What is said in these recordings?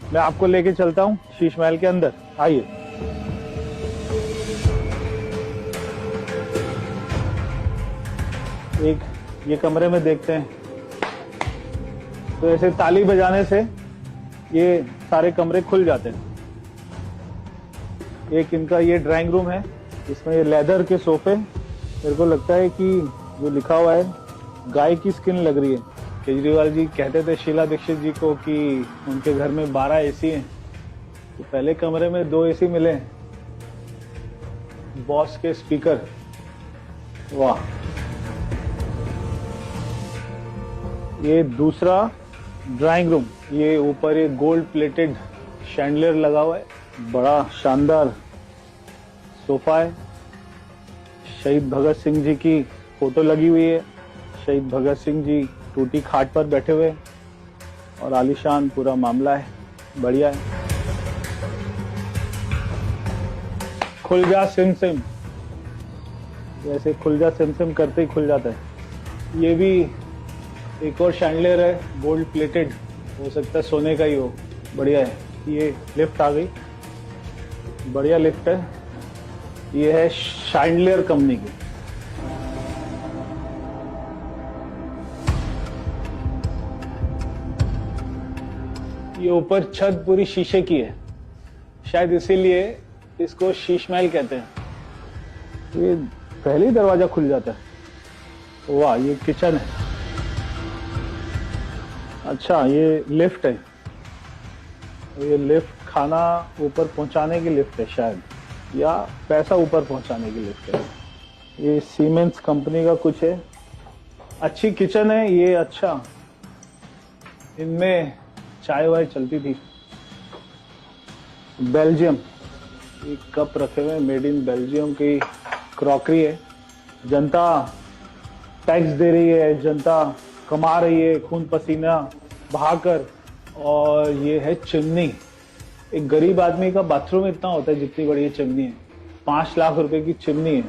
मैं आपको लेके चलता हूँ शीश महल के अंदर, आइए। एक ये कमरे में देखते हैं। तो ऐसे ताली बजाने से ये सारे कमरे खुल जाते हैं। एक इनका ये ड्राइंग रूम है, इसमें ये लेदर के सोफे, मेरे को लगता है कि जो लिखा हुआ है गाय की स्किन लग रही है। केजरीवाल जी कहते थे शीला दीक्षित जी को कि उनके घर में 12 एसी हैं, तो पहले कमरे में 2 एसी मिले। बॉस के स्पीकर, वाह। ये दूसरा ड्राइंग रूम, ये ऊपर एक गोल्ड प्लेटेड शैंडलियर लगा हुआ है, बड़ा शानदार सोफा है। शहीद भगत सिंह जी की फोटो लगी हुई है। शहीद भगत सिंह जी टूटी खाट पर बैठे हुए और आलीशान पूरा मामला है, बढ़िया है। खुल जा सिम सिम, जैसे खुल जा सिम सिम करते ही खुल जाता है। ये भी एक और शैंडलियर है, गोल्ड प्लेटेड, हो सकता है सोने का ही हो, बढ़िया है। ये लिफ्ट आ गई, बढ़िया लिफ्ट है। ये है शैंडलियर कंपनी की। ये ऊपर छत पूरी शीशे की है, शायद इसीलिए इसको शीश महल कहते हैं। ये पहले ही दरवाजा खुल जाता है। वाह, ये किचन है। अच्छा, ये लिफ्ट है। ये लिफ्ट खाना ऊपर पहुंचाने की लिफ्ट है शायद, या पैसा ऊपर पहुंचाने की लिफ्ट है। ये सीमेंस कंपनी का कुछ है। अच्छी किचन है ये। अच्छा, इनमें चाय वाय चलती थी। बेल्जियम, एक कप रखे हुए, मेड इन बेल्जियम की क्रॉकरी है। जनता टैक्स दे रही है, जनता कमा रही है खून पसीना बहाकर। और ये है चिमनी। एक गरीब आदमी का बाथरूम इतना होता है जितनी बड़ी ये चिमनी है। 5 लाख रुपए की चिमनी है।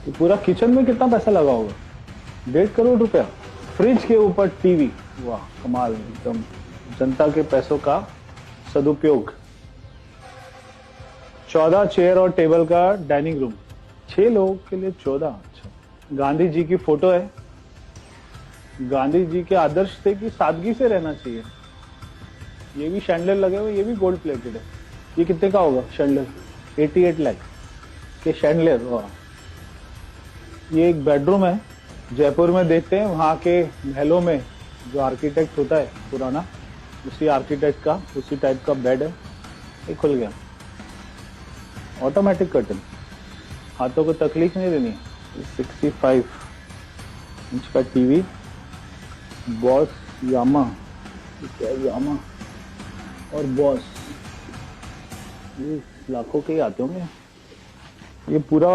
तो पूरा किचन में कितना पैसा लगा होगा? 1.5 करोड़ रुपया। फ्रिज के ऊपर टीवी, वाह कमाल, एकदम जनता के पैसों का सदुपयोग। 14 चेयर और टेबल का डाइनिंग रूम, 6 लोगों के लिए 14। अच्छा, गांधी जी की फोटो है। गांधी जी के आदर्श थे कि सादगी से रहना चाहिए। ये भी शैंडलियर लगे हुए, ये भी गोल्ड प्लेटेड है। ये कितने का होगा शैंडलियर? 88 लाख के शैंडलियर, वाह। ये एक बेडरूम है, जयपुर में देखते हैं वहां के महलों में जो आर्किटेक्ट होता है पुराना, उसी आर्किटेक्ट का उसी टाइप का बेड है। ये खुल गया, ऑटोमेटिक कर्टन, हाथों को तकलीफ नहीं देनी। 65 इंच का टीवी, बॉस यामा, क्या यामा और बॉस, ये लाखों के ही आते होंगे। ये पूरा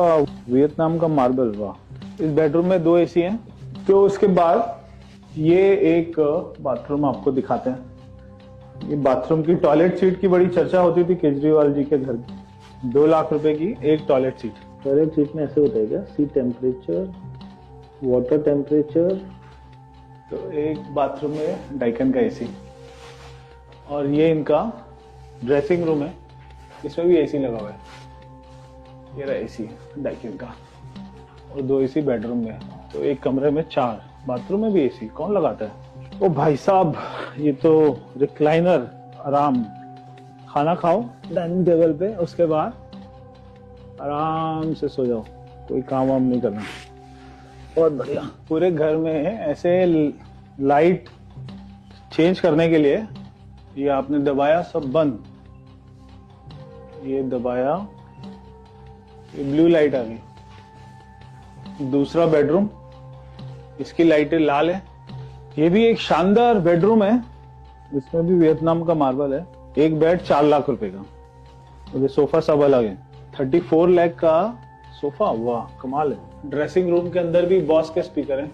वियतनाम का मार्बल, वाह। इस बेडरूम में 2 एसी हैं। तो उसके बाद ये एक बाथरूम आपको दिखाते हैं। ये बाथरूम की टॉयलेट सीट की बड़ी चर्चा होती थी केजरीवाल जी के घर की। 2 लाख रुपए की एक टॉयलेट सीट। टॉयलेट सीट में ऐसे होता है क्या? सी टेम्परेचर, वाटर टेम्परेचर। तो एक बाथरूम में डाइकन का एसी। और ये इनका ड्रेसिंग रूम है, इसमें भी एसी लगा हुआ है। ये रहा एसी डाइकन का, और 2 एसी बेडरूम में। तो एक कमरे में 4, बाथरूम में भी एसी। कौन लगाता है? ओ भाई साहब, ये तो रिक्लाइनर, आराम। खाना खाओ डाइनिंग टेबल पे, उसके बाद आराम से सो जाओ, कोई काम वाम नहीं करना। बहुत बढ़िया। पूरे घर में ऐसे लाइट चेंज करने के लिए ये आपने दबाया, सब बंद। ये दबाया, ये ब्लू लाइट आ गई। दूसरा बेडरूम, इसकी लाइटें लाल है। ये भी एक शानदार बेडरूम है, इसमें भी वियतनाम का मार्बल है। एक बेड 4 लाख रुपए का, और ये सोफा सब अलग है। 34 लाख का सोफा, वाह कमाल है। ड्रेसिंग रूम के अंदर भी बॉस के स्पीकर हैं।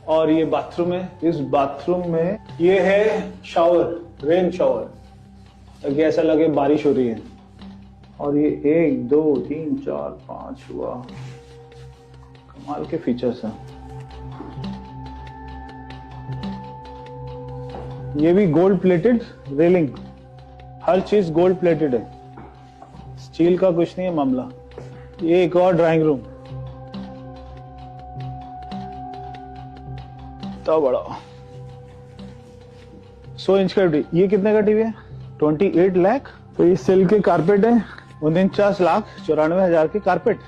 और ये बाथरूम है। इस बाथरूम में ये है शावर, रेन शावर, ताकि ऐसा लगे बारिश हो रही है। और ये 1 2 3 4 5, वाह कमाल के फीचर्स हैं। ये भी गोल्ड प्लेटेड रेलिंग, हर चीज गोल्ड प्लेटेड है, स्टील का कुछ नहीं है मामला। ये एक और ड्राइंग रूम, इतना बड़ा 100 इंच का टीवी। ये कितने का टीवी है? 28 लाख। तो ये सिल्क के कारपेट है, 49,94,000 के कारपेट।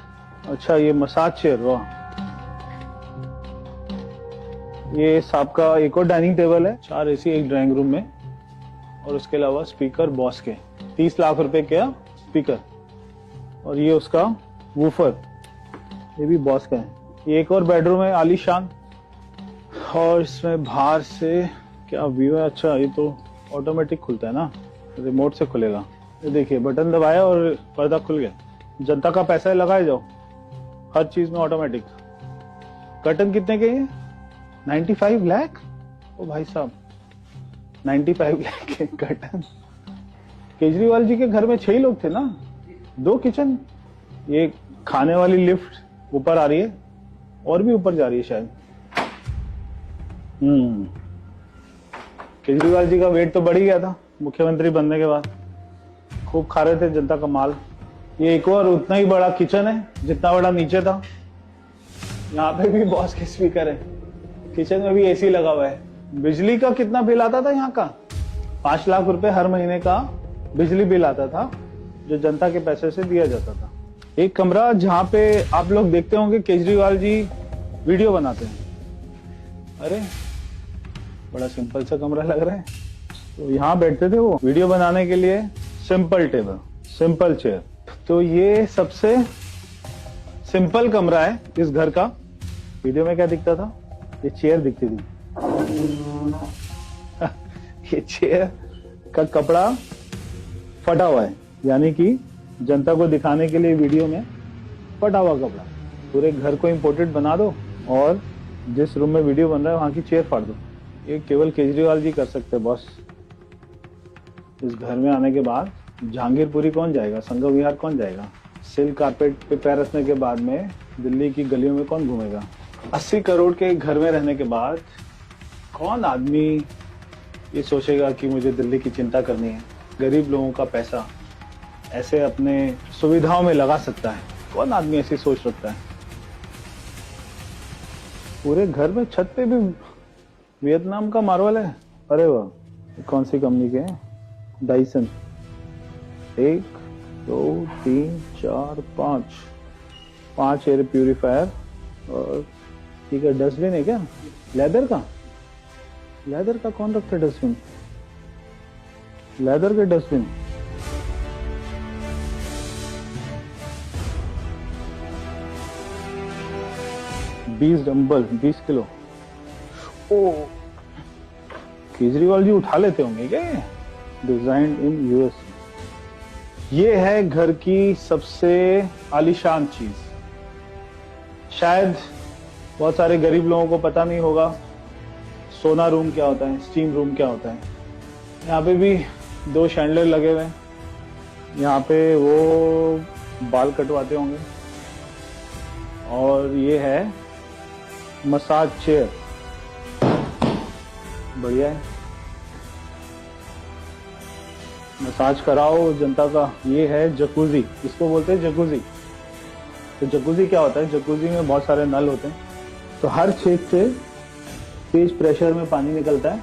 अच्छा ये मसाज चेयर, वाह। ये सांप का एक और डाइनिंग टेबल है, 4 एसी एक ड्राइंग रूम में, और उसके अलावा स्पीकर बॉस के 30 लाख रुपए का स्पीकर। और ये उसका वूफर, ये भी बॉस का है। ये एक और बेडरूम है आलीशान, और इसमें बाहर से क्या व्यू है। अच्छा ये तो ऑटोमेटिक खुलता है ना, रिमोट से खुलेगा। ये देखिए बटन दबाया और पर्दा खुल गया। जनता का पैसा लगाए जाओ, हर चीज में ऑटोमेटिक। कर्टन कितने के ये? 95 लाख। ओ भाई साहब 95 लाख के कर्टन। केजरीवाल जी के घर में 6 ही लोग थे ना, 2 किचन। ये खाने वाली लिफ्ट ऊपर आ रही है, और भी ऊपर जा रही है शायद। केजरीवाल जी का वेट तो बढ़ ही गया था मुख्यमंत्री बनने के बाद, खूब खा रहे थे जनता का माल। ये एक और उतना ही बड़ा किचन है जितना बड़ा नीचे था। यहाँ पे भी बॉस के स्पीकर है, किचन में भी एसी लगा हुआ है। बिजली का कितना बिल आता था यहाँ का? 5 लाख रुपए हर महीने का बिजली बिल आता था, जो जनता के पैसे से दिया जाता था। एक कमरा जहाँ पे आप लोग देखते होंगे केजरीवाल जी वीडियो बनाते हैं। अरे बड़ा सिंपल सा कमरा लग रहा है। तो यहाँ बैठते थे वो वीडियो बनाने के लिए। Simple table, simple chair. तो ये सबसे सिंपल कमरा है इस घर का। वीडियो में क्या दिखता था? ये चेयर दिखती थी। ये चेयर का कपड़ा फटा हुआ है, यानी कि जनता को दिखाने के लिए वीडियो में फटा हुआ कपड़ा। पूरे घर को इम्पोर्टेड बना दो और जिस रूम में वीडियो बन रहा है वहां की चेयर फाड़ दो। ये केवल केजरीवाल जी कर सकते हैं बॉस। इस घर में आने के बाद जहांगीरपुरी कौन जाएगा, संगम विहार कौन जाएगा, सिल्क कारपेट पे पैर रखने के बाद में दिल्ली की गलियों में कौन घूमेगा। 80 करोड़ के घर में रहने के बाद कौन आदमी ये सोचेगा कि मुझे दिल्ली की चिंता करनी है। गरीब लोगों का पैसा ऐसे अपने सुविधाओं में लगा सकता है? कौन आदमी ऐसी सोच रखता है? पूरे घर में छत पे भी वियतनाम का मार्बल है। अरे वाह, कौन सी कंपनी के हैं? डाइसन। 1 2 3 4 5 air purifier. और ठीक है, डस्टबिन है क्या? लेदर का? लेदर का कौन रखता है डस्टबिन? लेदर के डस्टबिन। बीस डंबल 20 किलो। ओ केजरीवाल जी उठा लेते होंगे क्या? Design in US. ये है घर की सबसे आलीशान चीज। शायद बहुत सारे गरीब लोगों को पता नहीं होगा सोना रूम क्या होता है, स्टीम रूम क्या होता है। यहाँ पे भी 2 शैंडलर लगे हुए हैं। यहाँ पे वो बाल कटवाते होंगे। और ये है मसाज चेयर, बढ़िया है, मसाज कराओ जनता का। ये है जकूजी, इसको बोलते हैं जकूजी। तो जकूजी क्या होता है? जकूजी में बहुत सारे नल होते हैं, तो हर छेद से तेज प्रेशर में पानी निकलता है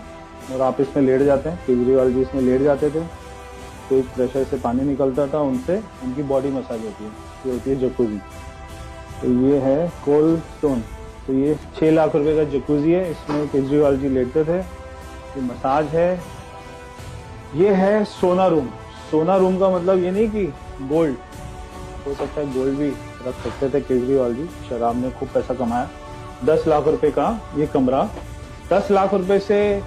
और आप इसमें लेट जाते हैं। केजरीवाल जी इसमें लेट जाते थे, तेज प्रेशर से पानी निकलता था, उनसे उनकी बॉडी मसाज होती है। ये होती है जकूजी। तो ये है कोल्ड स्टोन। तो ये 6 लाख रुपए का जकूजी है, इसमें केजरीवाल जी लेटते थे। ये मसाज है। ये है सोना रूम। सोना रूम का मतलब ये नहीं कि गोल्ड, हो सकता है गोल्ड भी रख सकते थे केजरीवाल जी। शराब में खूब पैसा कमाया। 10 लाख रुपए का ये कमरा। 10 लाख रुपए से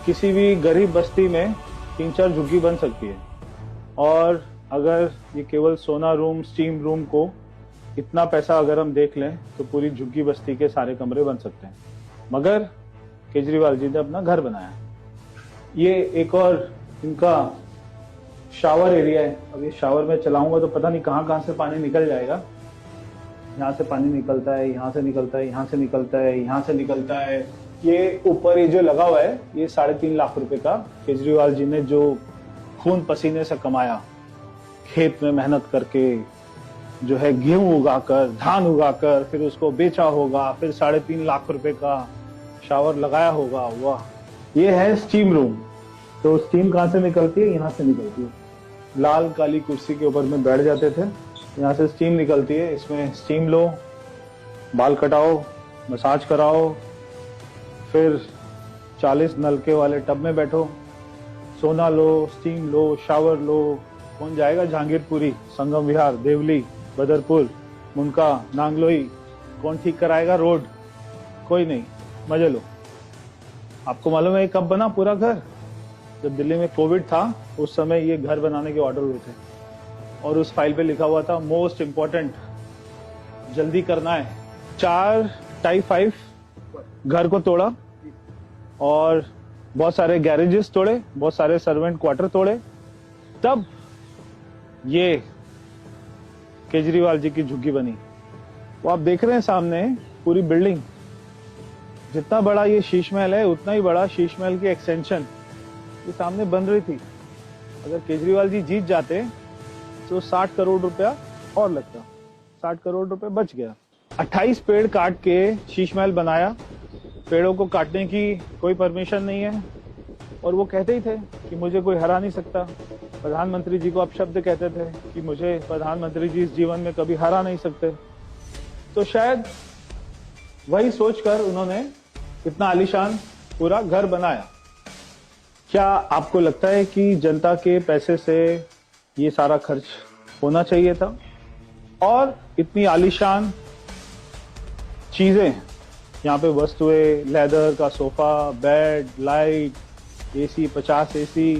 किसी भी गरीब बस्ती में 3-4 झुग्गी बन सकती है। और अगर ये केवल सोना रूम, स्टीम रूम को इतना पैसा अगर हम देख लें तो पूरी झुग्गी बस्ती के सारे कमरे बन सकते हैं। मगर केजरीवाल जी ने अपना घर बनाया। ये एक और इनका शावर एरिया है। अब ये शावर में चलाऊंगा तो पता नहीं कहाँ कहाँ से पानी निकल जाएगा। यहाँ से पानी निकलता है, यहाँ से निकलता है, यहाँ से निकलता है, यहाँ से निकलता है, ये ऊपर ये जो लगा हुआ है ये 3.5 लाख रुपए का केजरीवाल जी ने जो खून पसीने से कमाया, खेत में मेहनत करके जो है गेहूं उगाकर, धान उगाकर, फिर उसको बेचा होगा, फिर 3.5 लाख रुपए का शावर लगाया होगा। वाह, ये है स्टीम रूम। तो स्टीम कहाँ से निकलती है? यहाँ से निकलती है। लाल काली कुर्सी के ऊपर में बैठ जाते थे, यहाँ से स्टीम निकलती है। इसमें स्टीम लो, बाल कटाओ, मसाज कराओ, फिर 40 नलके वाले टब में बैठो, सोना लो, स्टीम लो, शावर लो। कौन जाएगा जहांगीरपुरी, संगम विहार, देवली, बदरपुर, मुनका, नांगलोई? कौन ठीक कराएगा रोड? कोई नहीं, मजे लो। आपको मालूम है कब बना पूरा घर? जब दिल्ली में कोविड था उस समय ये घर बनाने के ऑर्डर हुए थे और उस फाइल पे लिखा हुआ था मोस्ट इम्पोर्टेंट, जल्दी करना है। 4 टाइप 5 घर को तोड़ा और बहुत सारे गैरेजेस तोड़े, बहुत सारे सर्वेंट क्वार्टर तोड़े, तब ये केजरीवाल जी की झुग्गी बनी। वो आप देख रहे हैं सामने पूरी बिल्डिंग, जितना बड़ा ये शीश महल है उतना ही बड़ा शीश महल की एक्सटेंशन ये सामने बन रही थी। अगर केजरीवाल जी जीत जाते तो 60 करोड़ रुपया और लगता, 60 करोड़ रुपए बच गया। 28 पेड़ काट के शीश महल बनाया। पेड़ों को काटने की कोई परमिशन नहीं है और वो कहते ही थे कि मुझे कोई हरा नहीं सकता। प्रधानमंत्री जी को अपशब्द कहते थे कि मुझे प्रधानमंत्री जी इस जीवन में कभी हरा नहीं सकते। तो शायद वही सोचकर उन्होंने इतना आलीशान पूरा घर बनाया। क्या आपको लगता है कि जनता के पैसे से ये सारा खर्च होना चाहिए था? और इतनी आलीशान चीजें, यहाँ पे वस्तुएं, लेदर का sofa, bed, light, AC, 50 AC,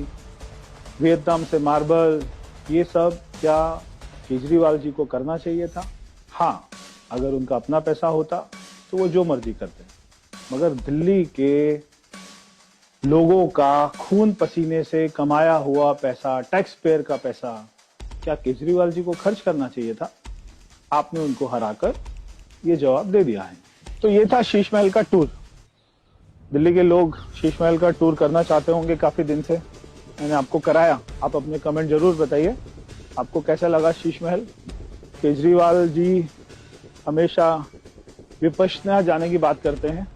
Vietnam से मार्बल, ये सब क्या केजरीवाल जी को करना चाहिए था? हाँ, अगर उनका अपना पैसा होता तो वो जो मर्जी करते, मगर दिल्ली के लोगों का खून पसीने से कमाया हुआ पैसा, टैक्स पेयर का पैसा, क्या केजरीवाल जी को खर्च करना चाहिए था? आपने उनको हराकर ये जवाब दे दिया है। तो ये था शीश महल का टूर। दिल्ली के लोग शीश महल का टूर करना चाहते होंगे काफी दिन से, मैंने आपको कराया। आप अपने कमेंट जरूर बताइए आपको कैसा लगा शीश महल। केजरीवाल जी हमेशा विपश्यना जाने की बात करते हैं,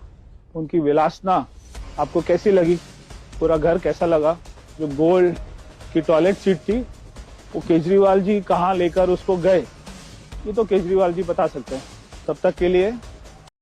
उनकी विलासना आपको कैसी लगी? पूरा घर कैसा लगा? जो गोल्ड की टॉयलेट सीट थी वो केजरीवाल जी कहाँ लेकर उसको गए, ये तो केजरीवाल जी बता सकते हैं। तब तक के लिए